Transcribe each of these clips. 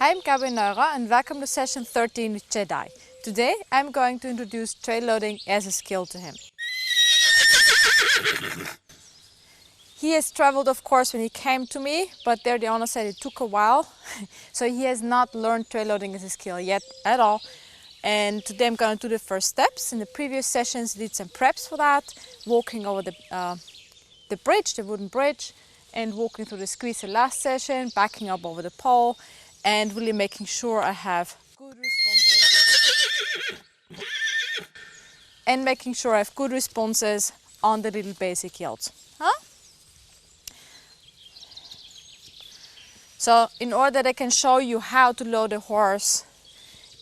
Hi, I'm Gabi Neura and welcome to session 13 with Jedi. Today I'm going to introduce trail loading as a skill to him. He has traveled, of course, when he came to me, but there the owner said it took a while. So he has not learned trail loading as a skill yet at all. And today I'm going to do the first steps. In the previous sessions, I did some preps for that, walking over the bridge, the wooden bridge, and walking through the squeeze the last session, backing up over the pole, and really making sure I have good responses on the little basic yields. So in order that I can show you how to load a horse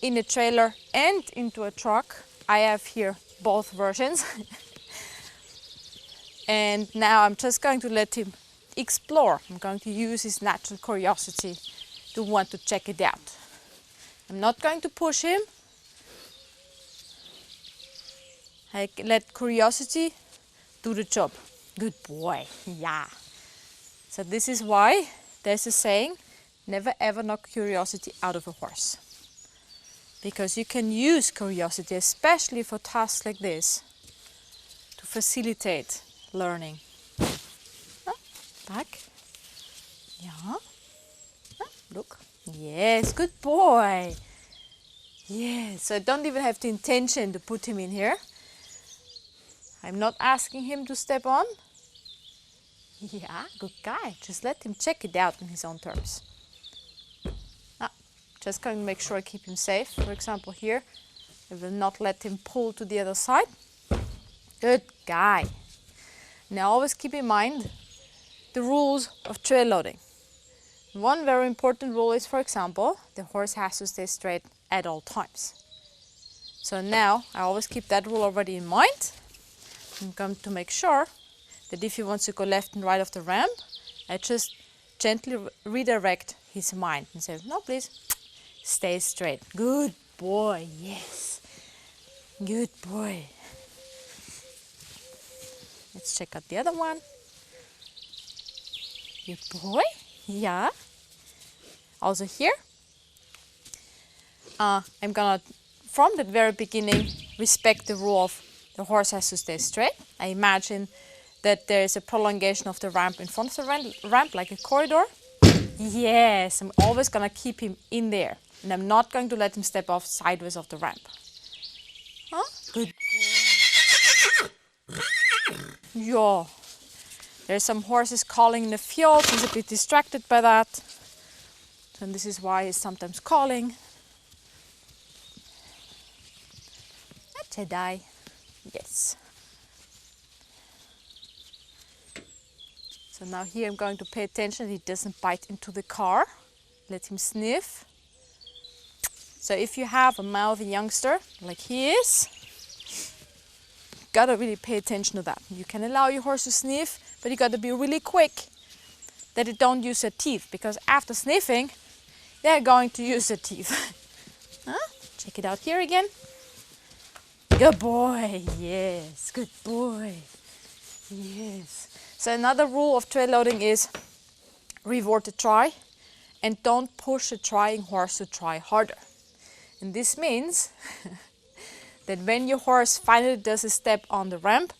in a trailer and into a truck, I have here both versions. And now I'm just going to let him explore. I'm going to use his natural curiosity to want to check it out. I'm not going to push him. I let curiosity do the job. Good boy, yeah. So this is why there's a saying, never ever knock curiosity out of a horse. Because you can use curiosity, especially for tasks like this, to facilitate learning. Back. Yeah. Look. Yes, good boy. Yes, so I don't even have the intention to put him in here. I'm not asking him to step on. Yeah, good guy. Just let him check it out on his own terms. Just going to make sure I keep him safe. For example, here, I will not let him pull to the other side. Good guy. Now always keep in mind the rules of trail loading. One very important rule is, for example, the horse has to stay straight at all times. So now I always keep that rule already in mind. I'm going to make sure that if he wants to go left and right of the ramp, I just gently redirect his mind and say, no, please, stay straight. Good boy, yes. Good boy. Let's check out the other one. Good boy, yeah. Also here, I'm gonna, from the very beginning, respect the rule of the horse has to stay straight. I imagine that there is a prolongation of the ramp in front of the ramp, like a corridor. Yes, I'm always gonna keep him in there. And I'm not going to let him step off sideways of the ramp. Good boy. Yeah. There's some horses calling in the field. He's a bit distracted by that. And this is why he's sometimes calling. A Jedi. Yes. So now here I'm going to pay attention he doesn't bite into the car. Let him sniff. So if you have a mouthy youngster, like he is, gotta really pay attention to that. You can allow your horse to sniff, but you gotta be really quick that they don't use their teeth, because after sniffing, they're going to use their teeth. Check it out here again. Good boy, yes, good boy, yes. So another rule of trail loading is reward the try and don't push a trying horse to try harder. And this means that when your horse finally does a step on the ramp,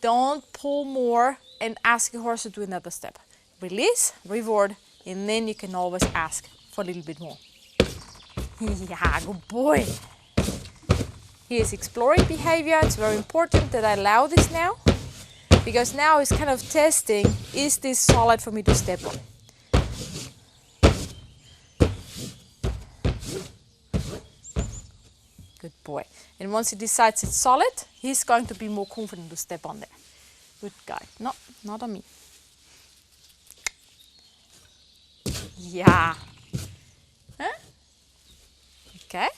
don't pull more and ask your horse to do another step. Release, reward, and then you can always ask for a little bit more. Yeah, good boy. He is exploring behavior. It's very important that I allow this now, because now he's kind of testing, is this solid for me to step on? Good boy. And once he decides it's solid, he's going to be more confident to step on there. Good guy. No, not on me. Yeah. Okay.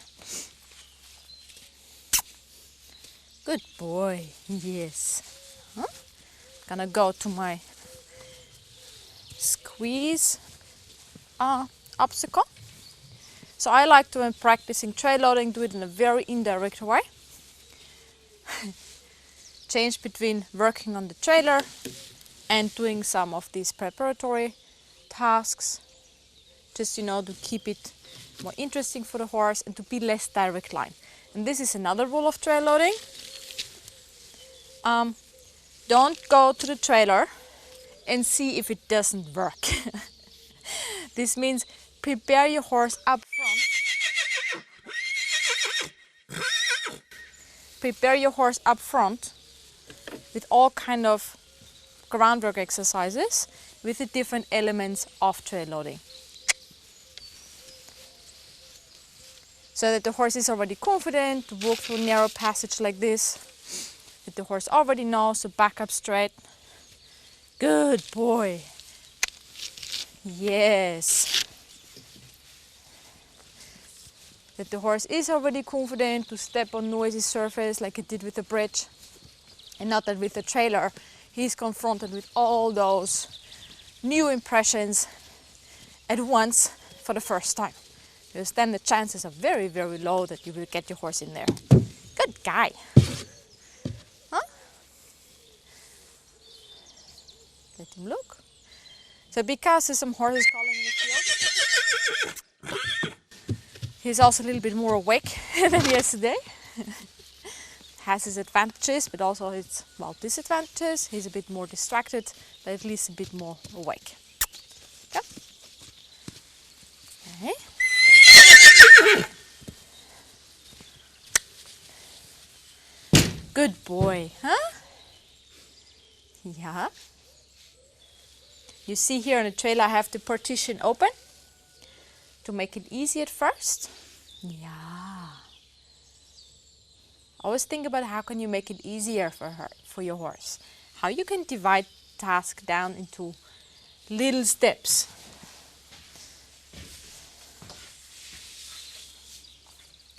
Good boy. Yes. Gonna go to my squeeze obstacle. So I like to, when practicing trail loading, do it in a very indirect way. Change between working on the trailer and doing some of these preparatory tasks just, you know, to keep it more interesting for the horse and to be less direct line. And this is another rule of trail loading. Don't go to the trailer and see if it doesn't work. This means prepare your horse up front. Prepare your horse up front with all kind of groundwork exercises with the different elements of trail loading. So that the horse is already confident to walk through a narrow passage like this. That the horse already knows to back up straight. Good boy. Yes. That the horse is already confident to step on noisy surface like it did with the bridge. And not that with the trailer he's confronted with all those new impressions at once for the first time. Because then the chances are very, very low that you will get your horse in there. Good guy. Huh? Let him look. So because there's some horses calling in the field, he's also a little bit more awake than yesterday. Has his advantages, but also its, well, disadvantages. He's a bit more distracted, but at least a bit more awake. Okay. Okay. Good boy, huh? Yeah. You see here on the trailer I have the partition open to make it easy at first. Yeah. Always think about how can you make it easier for your horse. How you can divide task down into little steps.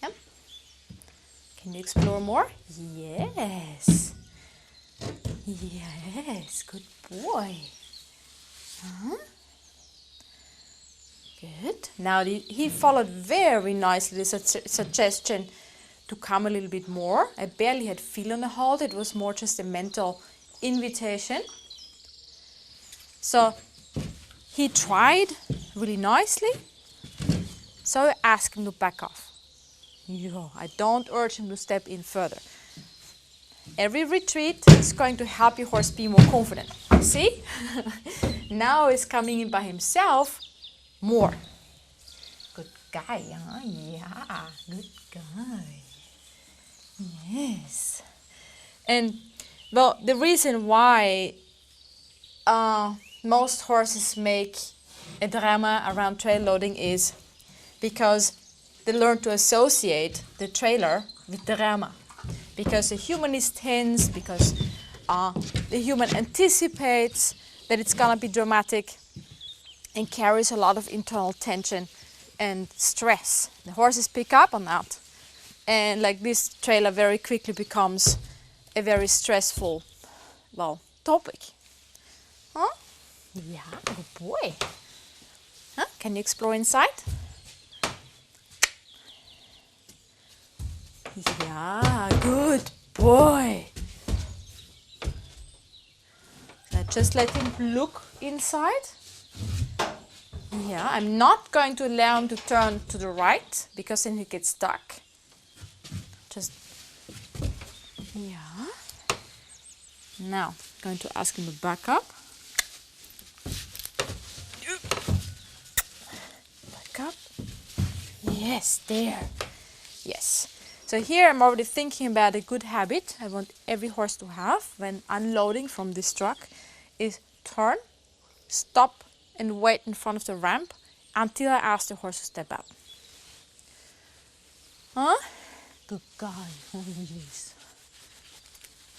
Come. Can you explore more? Yes. Yes, good boy. Huh? Good. Now he followed very nicely the suggestion to come a little bit more. I barely had feel on the halt. It was more just a mental invitation. So he tried really nicely. So I asked him to back off. Yeah, I don't urge him to step in further. Every retreat is going to help your horse be more confident. See? Now he's coming in by himself more. Good guy, huh? Yeah, good guy. Yes. And well, the reason why most horses make a drama around trail loading is because they learn to associate the trailer with drama. Because the human is tense, because the human anticipates that it's gonna be dramatic and carries a lot of internal tension and stress. The horses pick up on that. And like this trailer very quickly becomes a very stressful, well, topic. Huh? Yeah, good boy. Huh? Can you explore inside? Yeah, good boy. Now just let him look inside. Yeah, I'm not going to allow him to turn to the right because then he gets stuck. Just, yeah. Now, I'm going to ask him to back up. Back up. Yes, there. Yes. So here I'm already thinking about a good habit I want every horse to have when unloading from this truck is turn, stop and wait in front of the ramp until I ask the horse to step out. Huh? Good guy. Oh, yes.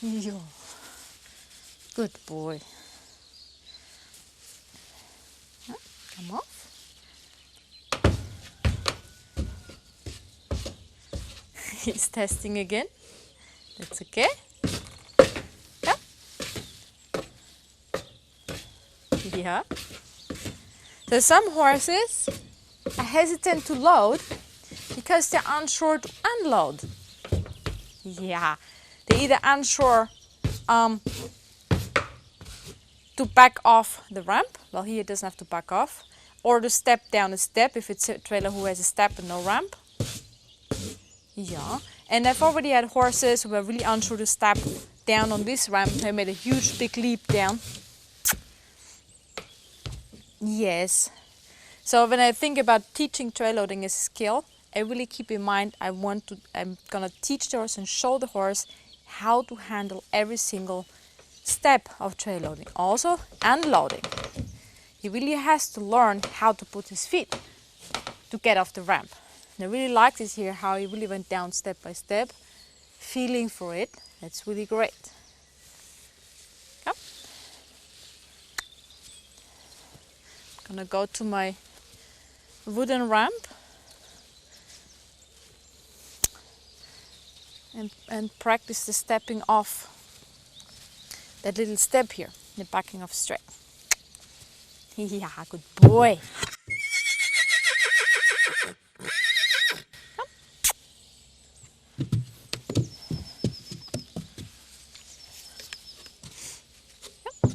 Yeah. Good boy. Huh? Come off. He's testing again. That's okay. Yeah. Yeah. So some horses are hesitant to load because they're unsure to unload. Yeah. They're either unsure to back off the ramp. Well, here it doesn't have to back off. or to step down a step if it's a trailer who has a step and no ramp. Yeah, and I've already had horses who were really unsure to step down on this ramp. They made a huge big leap down. Yes. So when I think about teaching trail loading as a skill, I really keep in mind I'm gonna teach the horse and show the horse how to handle every single step of trail loading, also unloading. He really has to learn how to put his feet to get off the ramp. And I really like this here, how he really went down step by step, feeling for it. That's really great. Come. I'm gonna go to my wooden ramp and practice the stepping off that little step here, the backing off straight. Yeah, good boy. Come. Come.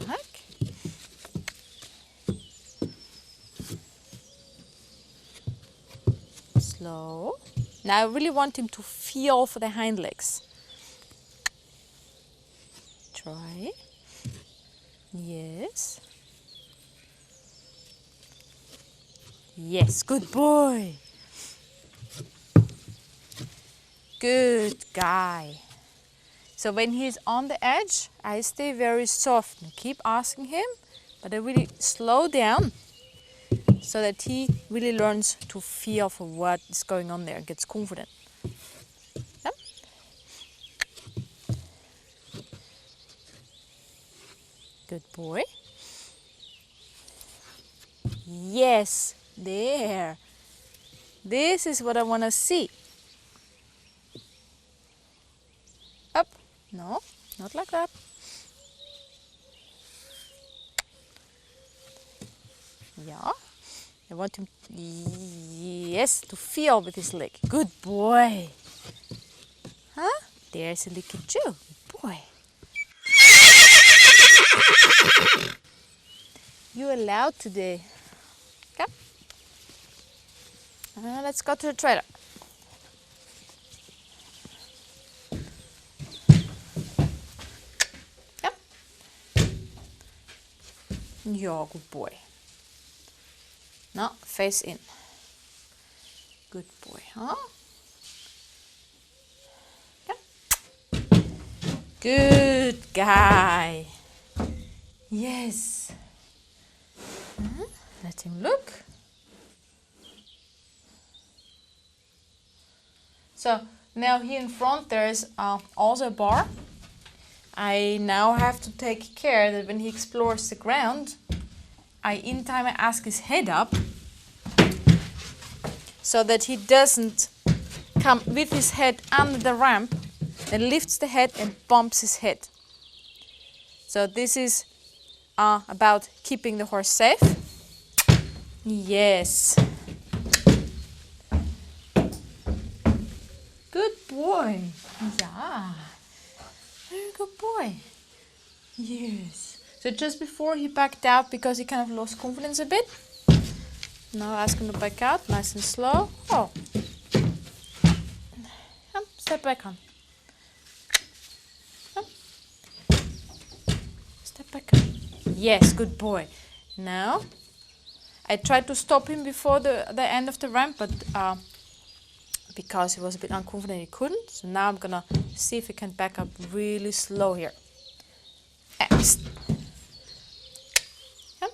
Back. Slow. Now I really want him to feel for the hind legs. Try. Yes. Yes, good boy. Good guy. So when he's on the edge, I stay very soft and keep asking him, but I really slow down so that he really learns to feel for what is going on there and gets confident. Yep. Good boy. Yes, there. This is what I want to see. Up. No, not like that. Yeah. I want him, yes, to feel with his leg. Good boy. Huh? There's a licky too. Good boy. You're allowed today. Come. Let's go to the trailer. Come. Yeah, good boy. Now, face in. Good boy, huh? Come. Good guy. Yes. Let him look. So now here in front there is also a bar. I now have to take care that when he explores the ground, in time I ask his head up so that he doesn't come with his head under the ramp and lifts the head and bumps his head. So this is about keeping the horse safe. Yes. Good boy. Yeah. Very good boy. Yes. So just before he backed out because he kind of lost confidence a bit. Now ask him to back out, nice and slow. Oh. Come, step back on. Come. Step back on. Yes, good boy. Now, I tried to stop him before the end of the ramp, but because he was a bit unconfident, he couldn't. So now I'm gonna see if he can back up really slow here. Next. Come.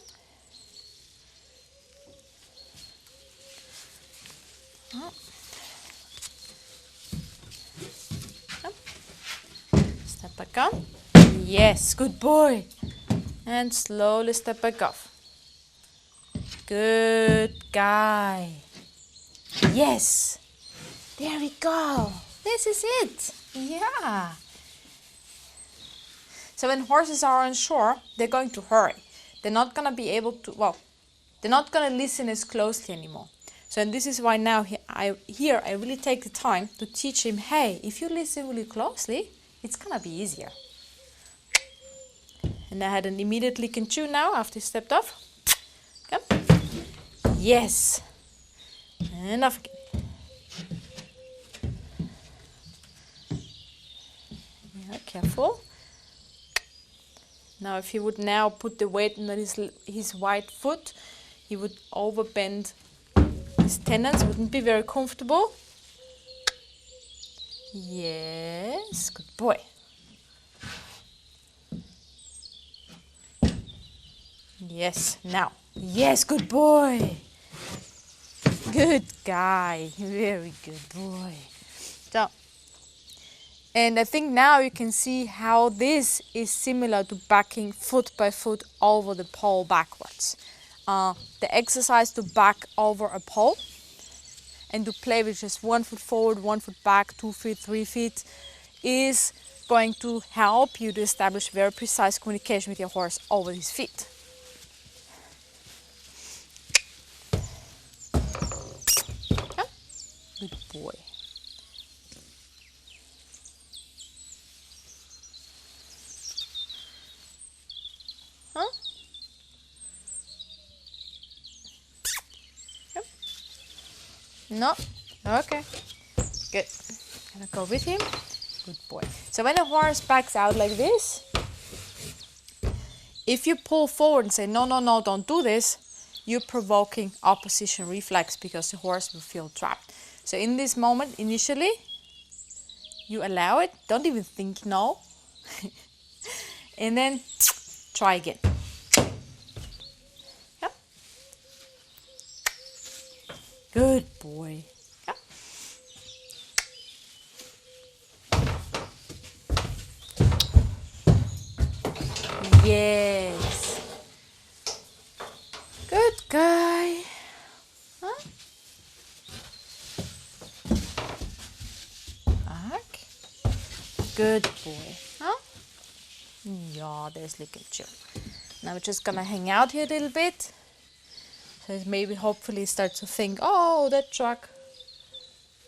Oh. Come. Step back on. Yes, good boy. And slowly step back off. Good guy. Yes. There we go. This is it. Yeah. So when horses are on shore, they're going to hurry. They're not going to be able to, well, they're not going to listen as closely anymore. So and this is why now I really take the time to teach him, hey, if you listen really closely, it's going to be easier. And I had an immediate lick and chew now after he stepped off. Come. Yes. And off again. Yeah, careful. Now if he would now put the weight on his right foot, he would overbend his tendons, wouldn't be very comfortable. Yes, good boy. Yes, now. Yes, good boy. Good guy. Very good boy. So, and I think now you can see how this is similar to backing foot by foot over the pole backwards. The exercise to back over a pole and to play with just 1 foot forward, 1 foot back, 2 feet, 3 feet is going to help you to establish very precise communication with your horse over his feet. Yeah. Good boy. Huh? Yep. No. Okay. Good. Gonna go with him. Good boy. So when a horse backs out like this, if you pull forward and say, no, no, no, don't do this, you're provoking opposition reflex because the horse will feel trapped. So in this moment, initially, you allow it. Don't even think no. And then try again. Yep. Good boy. Yep. Yes. Good guy. Huh? Back. Good boy. Huh? Yeah, there's lick and chill. Now we're just gonna hang out here a little bit. So maybe hopefully start to think, oh, that truck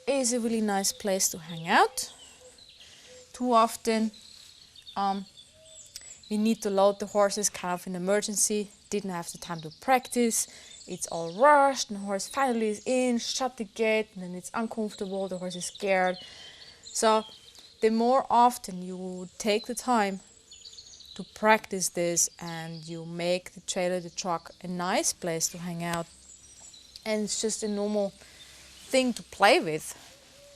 is a really nice place to hang out. Too often we need to load the horses kind of in emergency, didn't have the time to practice, it's all rushed, and the horse finally is in, shut the gate, and then it's uncomfortable, the horse is scared. So the more often you take the time to practice this and you make the trailer, the truck, a nice place to hang out, and it's just a normal thing to play with,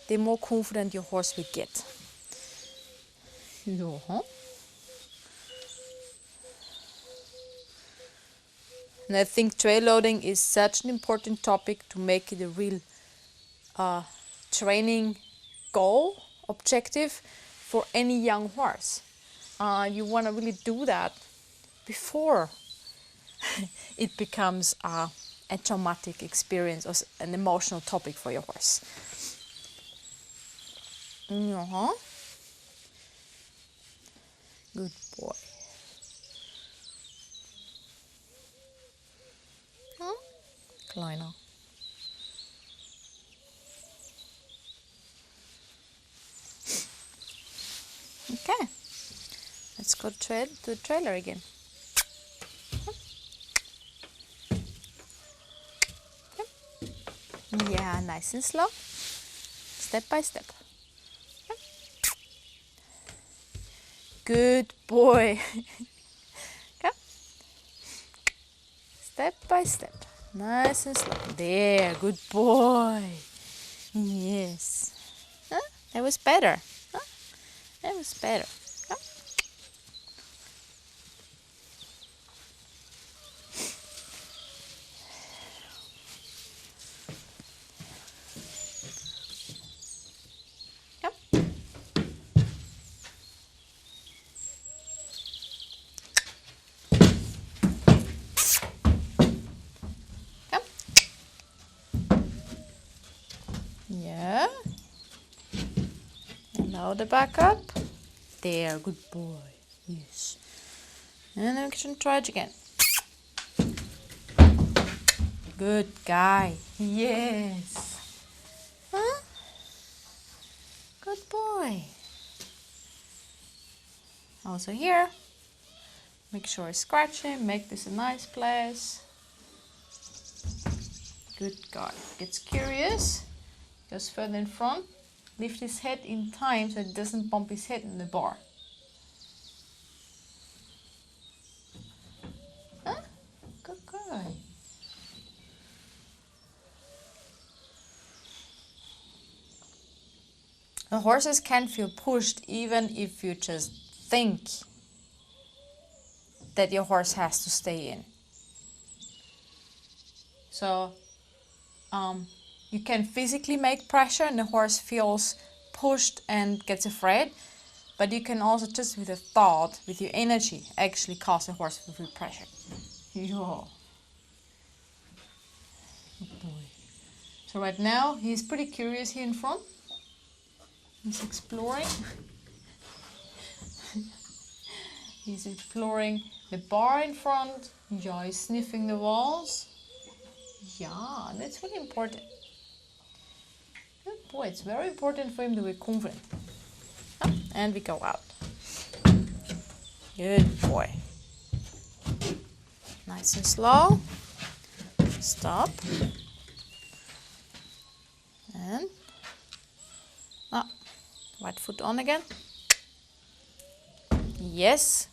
the more confident your horse will get. Yeah. And I think trail loading is such an important topic to make it a real training goal, objective for any young horse. You want to really do that before it becomes a traumatic experience or an emotional topic for your horse. Uh-huh. Good boy. Huh? Kleiner. Okay. Let's go to the trailer again. Yeah, nice and slow. Step by step. Good boy. Okay. Step by step. Nice and slow. There, good boy. Yes. Huh? That was better. Huh? That was better. Huh? Yep. Yep. Yeah. And now the back up. There, good boy. Yes. And then we can try it again. Good guy. Yes. Huh? Good boy. Also here. Make sure I scratch him. Make this a nice place. Good guy. Gets curious. Goes further in front. Lift his head in time so it doesn't bump his head in the bar. Huh? Good guy. The horses can feel pushed even if you just think that your horse has to stay in. So you can physically make pressure and the horse feels pushed and gets afraid, but you can also just with a thought, with your energy, actually cause the horse to feel pressure. Yo. Good boy. So right now he's pretty curious here in front. He's exploring. He's exploring the bar in front. Yeah, he's sniffing the walls. Yeah, that's really important. Good boy, it's very important for him to be confident. Oh, and we go out. Good boy. Nice and slow. Stop. And right foot on again. Yes.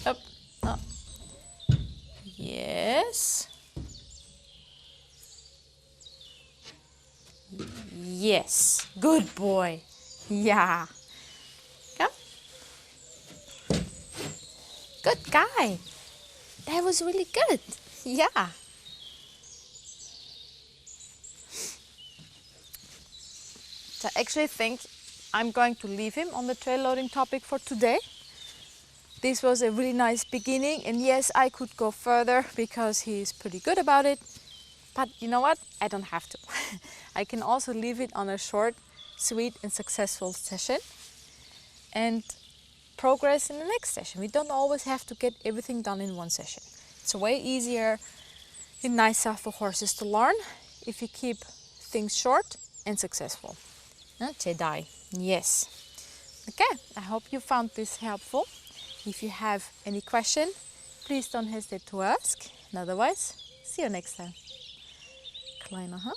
Up. Up. Yes. Yes. Good boy. Yeah. Come. Good guy. That was really good. Yeah. So I actually think I'm going to leave him on the trail loading topic for today. This was a really nice beginning, and yes, I could go further because he's pretty good about it. But you know what? I don't have to. I can also leave it on a short, sweet and successful session and progress in the next session. We don't always have to get everything done in one session. It's way easier and nicer for horses to learn if you keep things short and successful. Jedi, yes. Okay, I hope you found this helpful. If you have any question, please don't hesitate to ask. And otherwise, see you next time. Kleiner, huh?